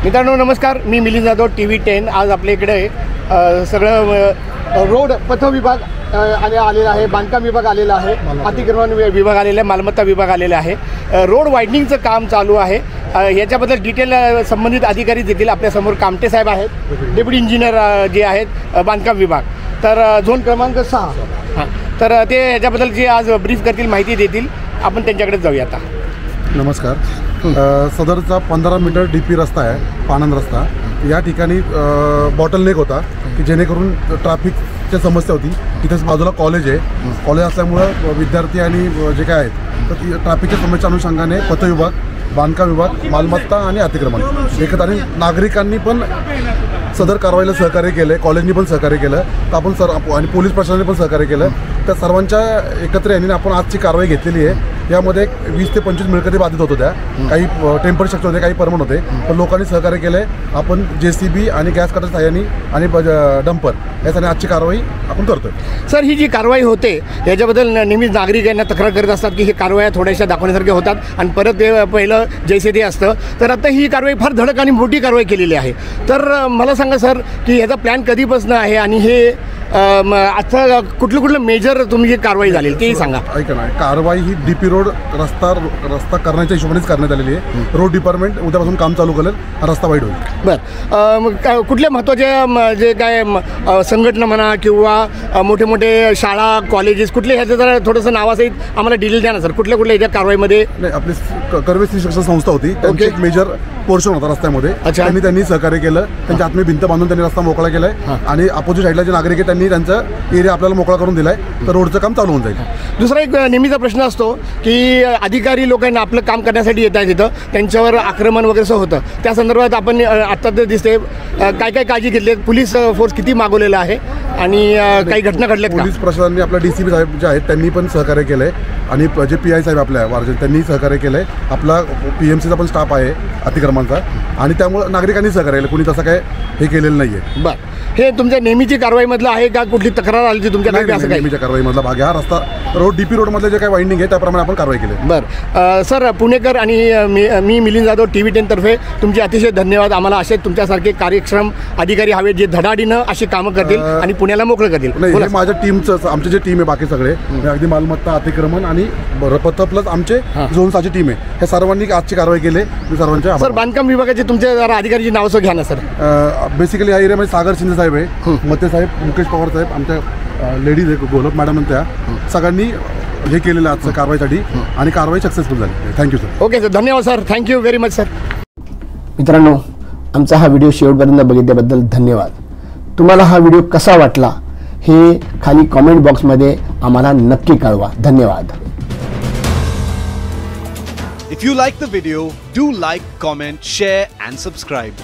मित्रांनो नमस्कार, मी मिलिंद जाधव TV10। आज आपल्या इकडे सगळं रोड पथ विभाग आलेला आहे, बांधकाम विभाग आलेला आहे, अतिक्रमण विभाग आलेला आहे, मालमत्ता विभाग आलेला आहे, रोड वायडनिंगचं काम चालू आहे। याच्याबद्दल डिटेल संबंधित अधिकारी देतील। आपल्यासमोर कामटे साहेब आहेत, डेप्युटी इंजिनियर जे आहेत बांधकाम विभाग, तर झोन क्रमांक 6। हां, तर ते ह्याच्याबद्दल जे आज ब्रीफ करतील, माहिती देतील। आपण त्यांच्याकडे जाऊया आता। नमस्कार। सदरचा 15 मीटर DP रस्ता आहे, पाणंद रस्ता। या ठिकाणी बॉटलनेक होता की जेणेकरून ट्रॅफिकची समस्या होती। तिथेच बाजूला कॉलेज आहे, कॉलेज असल्यामुळं विद्यार्थी आणि जे काय आहेत तर ट्रॅफिकच्या समस्या अनुषंगाने पथ विभाग, बांधकाम विभाग, मालमत्ता आणि अतिक्रमण एकत्र आणि नागरिकांनी पण सदर कारवाईला सहकार्य केलं, कॉलेजनी पण सहकार्य केलं, तर आपण आणि पोलीस प्रशासनाने पण सहकार्य केलं। त्या सर्वांच्या एकत्र येण्याने आपण आजची कारवाई घेतलेली आहे। यामध्ये 20 ते 25 मिळकती बाधित होत होत्या, काही टेम्पररी स्ट्रक्चर होते, काही परमनंट होते, पण लोकांनी सहकार्य केलं आहे। आपण JCB आणि गॅस कटर सहाय्याने आणि डंपर यासाठी आजची कारवाई आपण करतोय। सर, ही जी कारवाई होते याच्याबद्दल नेहमीच नागरिक यांना तक्रार करत असतात की हे कारवाया थोड्याशा दाखवण्यासारख्या होतात आणि परत ते पहिलं जैसे ते असतं। तर आता ही कारवाई फार धडक आणि मोठी कारवाई केलेली आहे। तर मला सांगा सर की ह्याचा प्लॅन कधीपासून आहे आणि हे आता कुठलं मेजर तुम्ही ही कारवाई झालेली तेही सांगा। ऐका ना, कारवाई ही DP रोड रस्ता करण्याच्या हिशोबानेच करण्यात आलेली आहे। रोड डिपार्टमेंट उद्यापासून काम चालू करेल, रस्ता वाईड होईल। बरं, कुठल्या महत्त्वाच्या जे काय संघटना म्हणा किंवा मोठे मोठे शाळा कॉलेजेस कुठले ह्याचं जरा थोडंसं नावासहित आम्हाला डिटेल द्या ना सर। कुठल्या ह्याच्या कारवाईमध्ये? नाही, आपली कर्वे स्त्री शिक्षण संस्था होती, त्यांची एक मेजर पोर्शन होता रस्त्यामध्ये। त्यांनी सहकार्य केलं, त्यांच्या आतमध्ये भिंत बांधून त्यांनी रस्ता मोकळा केलाय आणि अपोजिट साईडला जे नागरिक आहेत त्यांनी त्यांचा एरिया आपल्याला मोकळा करून दिलाय, तर रोडचं काम चालू होऊन जाईल। दुसरा एक नेहमीचा प्रश्न असतो की अधिकारी लोकांना आपलं काम करण्यासाठी येत आहेत तिथं, त्यांच्यावर आक्रमण वगैरे असं होतं। त्या संदर्भात आपण आत्ता तर दिसते काय काळजी घेतली आहे? पोलीस फोर्स किती मागवलेला आहे आणि काही घटना घडल्यात? पोलीस प्रशासनाने आपल्या DCP साहेब जे आहेत त्यांनी पण सहकार्य केलं आहे आणि जे PI साहेब आपल्या वारजे त्यांनी सहकार्य केलं आहे। आपला PMCचा पण स्टाफ आहे अतिक्रमणचा, आणि त्यामुळे नागरिकांनी सहकार्य केलं, कोणी तसं काय हे केलेलं नाही आहे। बरं, हे तुमच्या नेहमीची कारवाईमधलं आहे का? कुठली तक्रार आली तुमच्याकडे असं काही? नेहमीच्या कारवाईमधला भाग हा रस्ता रोड DP रोडमधले जे काही वाइंडिंग आहे त्याप्रमाणे आपण कारवाई केली। बरं सर, पुणेकर आणि मी मिलिंद जाधव TV10 तर्फे तुमचे अतिशय धन्यवाद। आम्हाला असे तुमच्यासारखे कार्यक्षम अधिकारी हवे जे धडाडीनं अशी कामं करतील आणि पुण्याला मोकळं करतील। नाही, माझ्या टीमचं, आमचे जे टीम आहे बाकी सगळे अगदी मालमत्ता, अतिक्रमण आणि पथ प्लस आमचे झोनसाची टीम आहे, हे सर्वांनी आजची कारवाई केली। मी सर्वांच्या सर, बांधकाम विभागाचे तुमचे जरा अधिकारीची नावं घ्या ना सर। बेसिकली या एरियामध्ये सागर शिंदे साहेब आहे, मते साहेब, मुकेश पवार साहेब, आमच्या लेडीज आहे गोलप मॅडम, त्या सगळ्यांनी हे केलेलं आजच्या कारवाईसाठी आणि कारवाई सक्सेसफुल झाली। Thank you sir. ओके सर, धन्यवाद sir, thank you very much sir. मित्रांनो, आमचा हा व्हिडिओ शेवटपर्यंत बघितल्याबद्दल धन्यवाद। तुम्हाला हा व्हिडिओ कसा वाटला हे खाली कॉमेंट बॉक्समध्ये आम्हाला नक्की कळवा। धन्यवाद। If you like the video, do like, comment, share and subscribe.